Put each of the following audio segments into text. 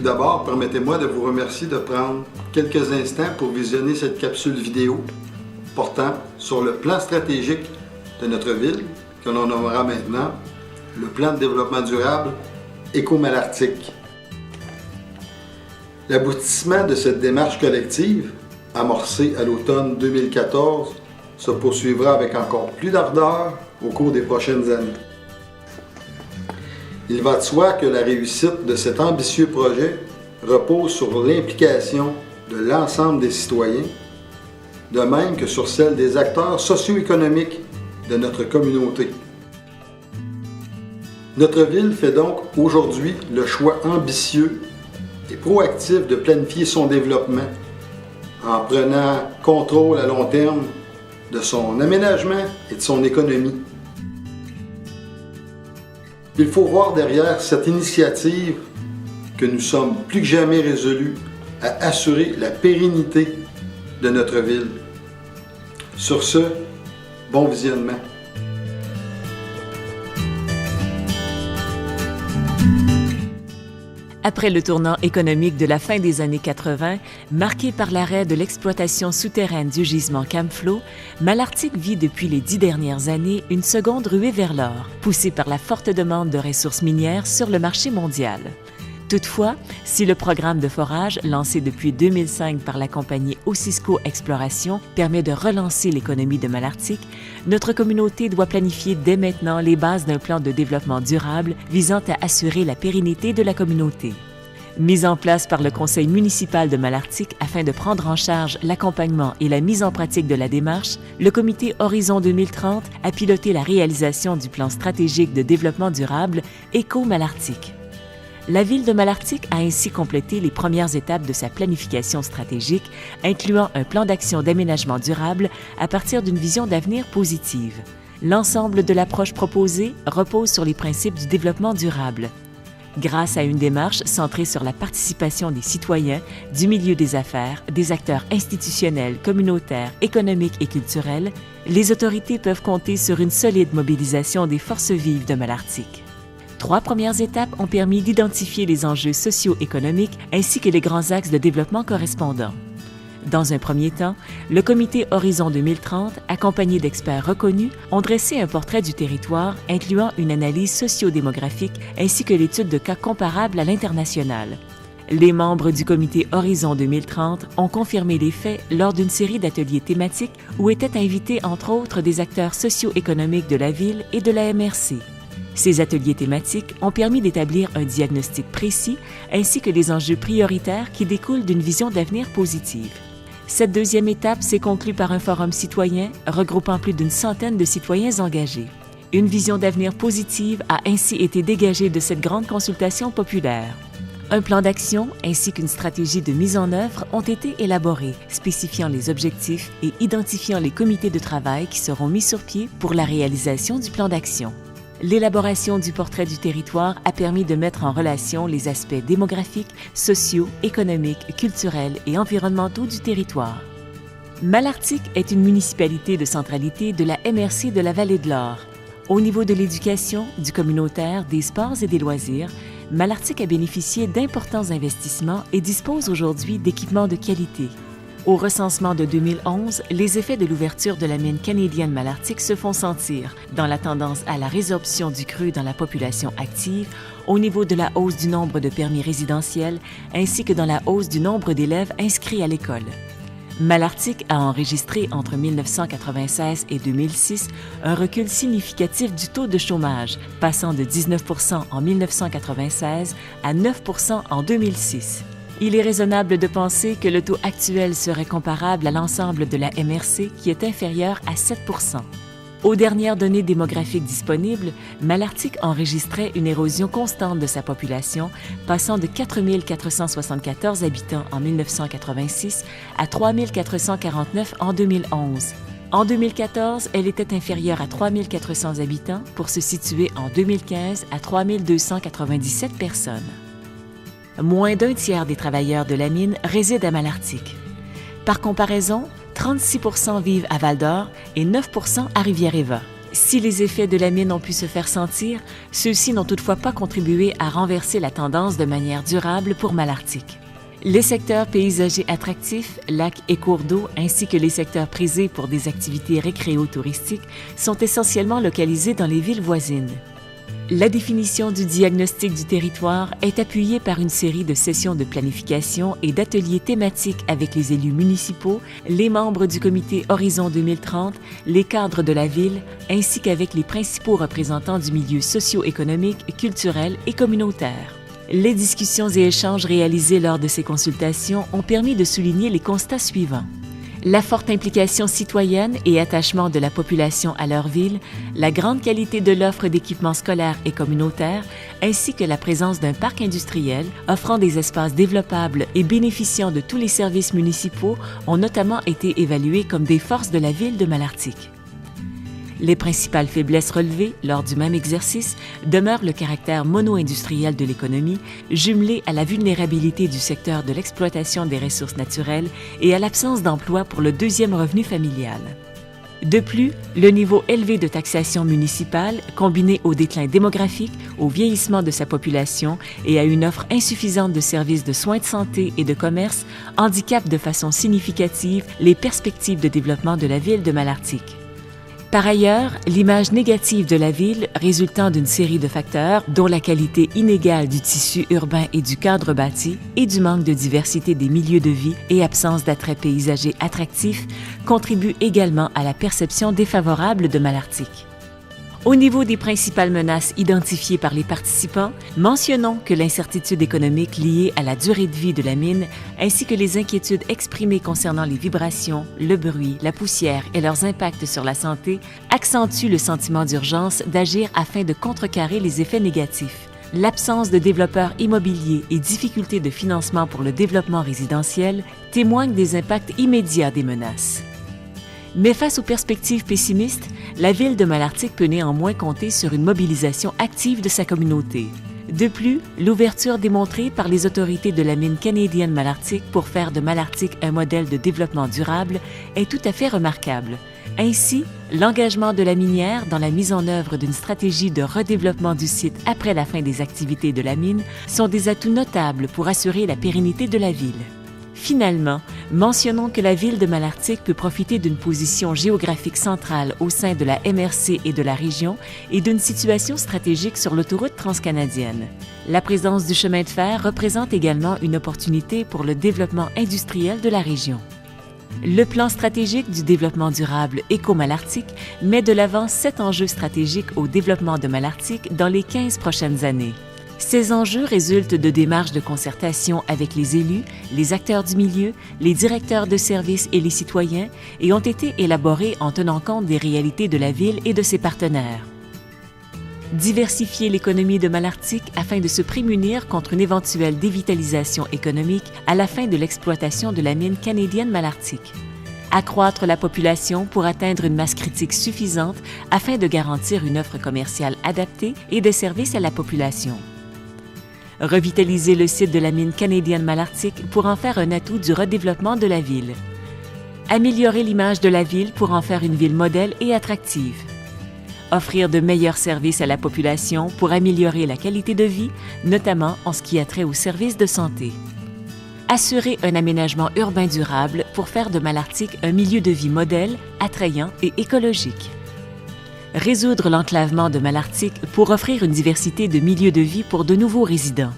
Tout d'abord, permettez-moi de vous remercier de prendre quelques instants pour visionner cette capsule vidéo portant sur le plan stratégique de notre ville, que l'on nommera maintenant le plan de développement durable Éco-Malartic. L'aboutissement de cette démarche collective, amorcée à l'automne 2014, se poursuivra avec encore plus d'ardeur au cours des prochaines années. Il va de soi que la réussite de cet ambitieux projet repose sur l'implication de l'ensemble des citoyens, de même que sur celle des acteurs socio-économiques de notre communauté. Notre ville fait donc aujourd'hui le choix ambitieux et proactif de planifier son développement en prenant contrôle à long terme de son aménagement et de son économie. Il faut voir derrière cette initiative que nous sommes plus que jamais résolus à assurer la pérennité de notre ville. Sur ce, bon visionnement. Après le tournant économique de la fin des années 80, marqué par l'arrêt de l'exploitation souterraine du gisement Camflo, Malartic vit depuis les 10 dernières années une seconde ruée vers l'or, poussée par la forte demande de ressources minières sur le marché mondial. Toutefois, si le programme de forage lancé depuis 2005 par la compagnie Osisko Exploration permet de relancer l'économie de Malartic, notre communauté doit planifier dès maintenant les bases d'un plan de développement durable visant à assurer la pérennité de la communauté. Mise en place par le conseil municipal de Malartic afin de prendre en charge l'accompagnement et la mise en pratique de la démarche, le comité Horizon 2030 a piloté la réalisation du plan stratégique de développement durable Éco-Malartic. La ville de Malartic a ainsi complété les premières étapes de sa planification stratégique, incluant un plan d'action d'aménagement durable à partir d'une vision d'avenir positive. L'ensemble de l'approche proposée repose sur les principes du développement durable. Grâce à une démarche centrée sur la participation des citoyens, du milieu des affaires, des acteurs institutionnels, communautaires, économiques et culturels, les autorités peuvent compter sur une solide mobilisation des forces vives de Malartic. 3 premières étapes ont permis d'identifier les enjeux socio-économiques ainsi que les grands axes de développement correspondants. Dans un premier temps, le comité Horizon 2030, accompagné d'experts reconnus, ont dressé un portrait du territoire incluant une analyse socio-démographique ainsi que l'étude de cas comparables à l'international. Les membres du comité Horizon 2030 ont confirmé les faits lors d'une série d'ateliers thématiques où étaient invités entre autres des acteurs socio-économiques de la ville et de la MRC. Ces ateliers thématiques ont permis d'établir un diagnostic précis ainsi que les enjeux prioritaires qui découlent d'une vision d'avenir positive. Cette deuxième étape s'est conclue par un forum citoyen regroupant plus d'une centaine de citoyens engagés. Une vision d'avenir positive a ainsi été dégagée de cette grande consultation populaire. Un plan d'action ainsi qu'une stratégie de mise en œuvre ont été élaborés, spécifiant les objectifs et identifiant les comités de travail qui seront mis sur pied pour la réalisation du plan d'action. L'élaboration du portrait du territoire a permis de mettre en relation les aspects démographiques, sociaux, économiques, culturels et environnementaux du territoire. Malartic est une municipalité de centralité de la MRC de la Vallée de l'Or. Au niveau de l'éducation, du communautaire, des sports et des loisirs, Malartic a bénéficié d'importants investissements et dispose aujourd'hui d'équipements de qualité. Au recensement de 2011, les effets de l'ouverture de la mine canadienne Malartic se font sentir dans la tendance à la résorption du cru dans la population active, au niveau de la hausse du nombre de permis résidentiels, ainsi que dans la hausse du nombre d'élèves inscrits à l'école. Malartic a enregistré entre 1996 et 2006 un recul significatif du taux de chômage, passant de 19 % en 1996 à 9 % en 2006. Il est raisonnable de penser que le taux actuel serait comparable à l'ensemble de la MRC qui est inférieur à 7 %. Aux dernières données démographiques disponibles, Malartic enregistrait une érosion constante de sa population, passant de 4 474 habitants en 1986 à 3 449 en 2011. En 2014, elle était inférieure à 3 400 habitants pour se situer en 2015 à 3 297 personnes. Moins d'un tiers des travailleurs de la mine résident à Malartic. Par comparaison, 36 % vivent à Val-d'Or et 9 % à Rivière-Éva. Si les effets de la mine ont pu se faire sentir, ceux-ci n'ont toutefois pas contribué à renverser la tendance de manière durable pour Malartic. Les secteurs paysagers attractifs, lacs et cours d'eau, ainsi que les secteurs prisés pour des activités récréo-touristiques sont essentiellement localisés dans les villes voisines. La définition du diagnostic du territoire est appuyée par une série de sessions de planification et d'ateliers thématiques avec les élus municipaux, les membres du comité Horizon 2030, les cadres de la ville, ainsi qu'avec les principaux représentants du milieu socio-économique, culturel et communautaire. Les discussions et échanges réalisés lors de ces consultations ont permis de souligner les constats suivants. La forte implication citoyenne et attachement de la population à leur ville, la grande qualité de l'offre d'équipements scolaires et communautaires, ainsi que la présence d'un parc industriel offrant des espaces développables et bénéficiant de tous les services municipaux ont notamment été évalués comme des forces de la ville de Malartic. Les principales faiblesses relevées lors du même exercice demeurent le caractère mono-industriel de l'économie, jumelé à la vulnérabilité du secteur de l'exploitation des ressources naturelles et à l'absence d'emploi pour le deuxième revenu familial. De plus, le niveau élevé de taxation municipale, combiné au déclin démographique, au vieillissement de sa population et à une offre insuffisante de services de soins de santé et de commerce, handicape de façon significative les perspectives de développement de la ville de Malartic. Par ailleurs, l'image négative de la ville résultant d'une série de facteurs, dont la qualité inégale du tissu urbain et du cadre bâti et du manque de diversité des milieux de vie et absence d'attraits paysagers attractifs, contribue également à la perception défavorable de Malartic. Au niveau des principales menaces identifiées par les participants, mentionnons que l'incertitude économique liée à la durée de vie de la mine, ainsi que les inquiétudes exprimées concernant les vibrations, le bruit, la poussière et leurs impacts sur la santé, accentuent le sentiment d'urgence d'agir afin de contrecarrer les effets négatifs. L'absence de développeurs immobiliers et difficultés de financement pour le développement résidentiel témoignent des impacts immédiats des menaces. Mais face aux perspectives pessimistes, la ville de Malartic peut néanmoins compter sur une mobilisation active de sa communauté. De plus, l'ouverture démontrée par les autorités de la mine canadienne Malartic pour faire de Malartic un modèle de développement durable est tout à fait remarquable. Ainsi, l'engagement de la minière dans la mise en œuvre d'une stratégie de redéveloppement du site après la fin des activités de la mine sont des atouts notables pour assurer la pérennité de la ville. Finalement, mentionnons que la ville de Malartic peut profiter d'une position géographique centrale au sein de la MRC et de la région et d'une situation stratégique sur l'autoroute transcanadienne. La présence du chemin de fer représente également une opportunité pour le développement industriel de la région. Le plan stratégique du développement durable Éco-Malartic met de l'avant 7 enjeux stratégiques au développement de Malartic dans les 15 prochaines années. Ces enjeux résultent de démarches de concertation avec les élus, les acteurs du milieu, les directeurs de services et les citoyens et ont été élaborés en tenant compte des réalités de la ville et de ses partenaires. Diversifier l'économie de Malartic afin de se prémunir contre une éventuelle dévitalisation économique à la fin de l'exploitation de la mine canadienne Malartic. Accroître la population pour atteindre une masse critique suffisante afin de garantir une offre commerciale adaptée et des services à la population. Revitaliser le site de la mine canadienne Malartic pour en faire un atout du redéveloppement de la ville. Améliorer l'image de la ville pour en faire une ville modèle et attractive. Offrir de meilleurs services à la population pour améliorer la qualité de vie, notamment en ce qui a trait aux services de santé. Assurer un aménagement urbain durable pour faire de Malartic un milieu de vie modèle, attrayant et écologique. Résoudre l'enclavement de Malartic pour offrir une diversité de milieux de vie pour de nouveaux résidents.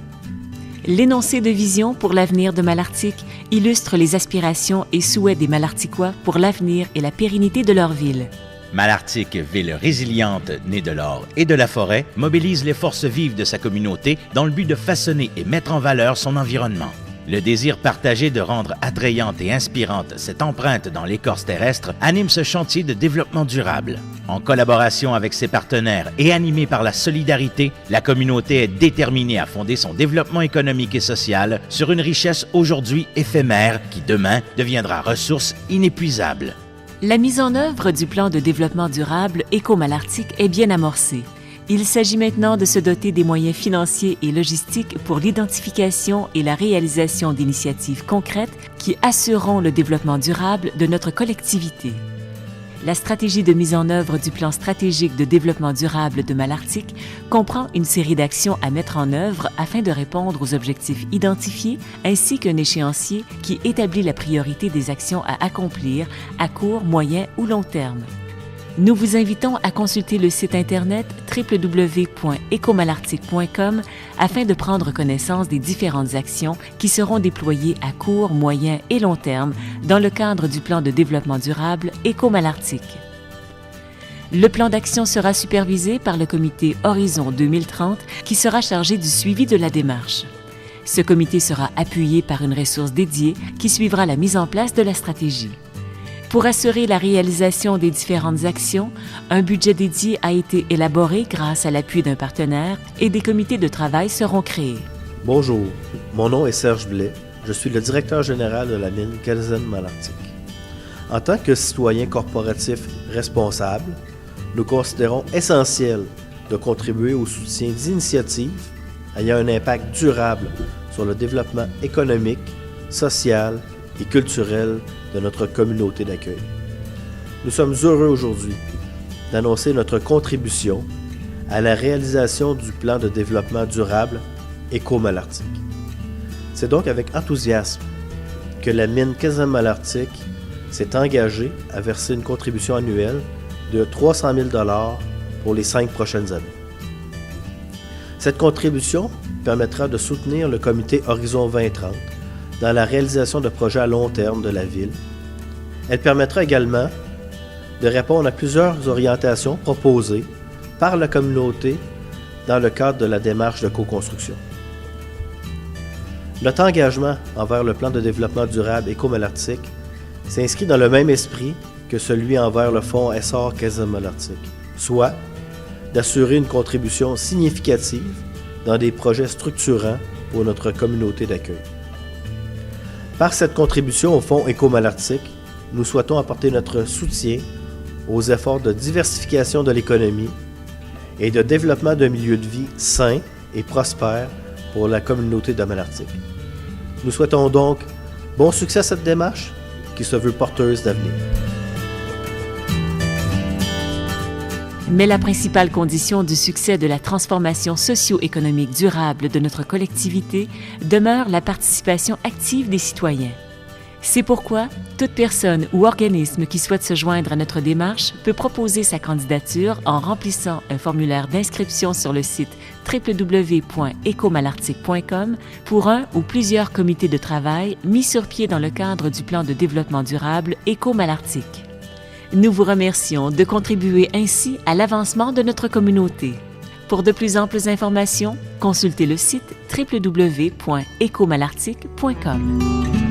L'énoncé de vision pour l'avenir de Malartic illustre les aspirations et souhaits des Malarticois pour l'avenir et la pérennité de leur ville. Malartic, ville résiliente, née de l'or et de la forêt, mobilise les forces vives de sa communauté dans le but de façonner et mettre en valeur son environnement. Le désir partagé de rendre attrayante et inspirante cette empreinte dans l'écorce terrestre anime ce chantier de développement durable. En collaboration avec ses partenaires et animée par la solidarité, la communauté est déterminée à fonder son développement économique et social sur une richesse aujourd'hui éphémère qui demain deviendra ressource inépuisable. La mise en œuvre du plan de développement durable Éco-Malartic est bien amorcée. Il s'agit maintenant de se doter des moyens financiers et logistiques pour l'identification et la réalisation d'initiatives concrètes qui assureront le développement durable de notre collectivité. La stratégie de mise en œuvre du plan stratégique de développement durable de Malartic comprend une série d'actions à mettre en œuvre afin de répondre aux objectifs identifiés ainsi qu'un échéancier qui établit la priorité des actions à accomplir à court, moyen ou long terme. Nous vous invitons à consulter le site Internet www.ecomalartic.com afin de prendre connaissance des différentes actions qui seront déployées à court, moyen et long terme dans le cadre du plan de développement durable Éco-Malartic. Le plan d'action sera supervisé par le comité Horizon 2030 qui sera chargé du suivi de la démarche. Ce comité sera appuyé par une ressource dédiée qui suivra la mise en place de la stratégie. Pour assurer la réalisation des différentes actions, un budget dédié a été élaboré grâce à l'appui d'un partenaire et des comités de travail seront créés. Bonjour, mon nom est Serge Blais. Je suis le directeur général de la mine Kelsen-Malartic. En tant que citoyen corporatif responsable, nous considérons essentiel de contribuer au soutien d'initiatives ayant un impact durable sur le développement économique, social et culturel de notre communauté d'accueil. Nous sommes heureux aujourd'hui d'annoncer notre contribution à la réalisation du plan de développement durable Éco-Malartic. C'est donc avec enthousiasme que la mine Kelsen-Malartic s'est engagée à verser une contribution annuelle de 300 000 $ pour les 5 prochaines années. Cette contribution permettra de soutenir le comité Horizon 2030 dans la réalisation de projets à long terme de la ville. Elle permettra également de répondre à plusieurs orientations proposées par la communauté dans le cadre de la démarche de co-construction. Notre engagement envers le plan de développement durable Éco-Malartic s'inscrit dans le même esprit que celui envers le fonds Essor Kelsen-Malartic, soit d'assurer une contribution significative dans des projets structurants pour notre communauté d'accueil. Par cette contribution au fonds Éco-Malartic, nous souhaitons apporter notre soutien aux efforts de diversification de l'économie et de développement d'un milieu de vie sain et prospère pour la communauté de Malartic. Nous souhaitons donc bon succès à cette démarche qui se veut porteuse d'avenir. Mais la principale condition du succès de la transformation socio-économique durable de notre collectivité demeure la participation active des citoyens. C'est pourquoi toute personne ou organisme qui souhaite se joindre à notre démarche peut proposer sa candidature en remplissant un formulaire d'inscription sur le site www.ecomalartic.com pour un ou plusieurs comités de travail mis sur pied dans le cadre du plan de développement durable Éco-Malartic. Nous vous remercions de contribuer ainsi à l'avancement de notre communauté. Pour de plus amples informations, consultez le site www.ecomalartic.com.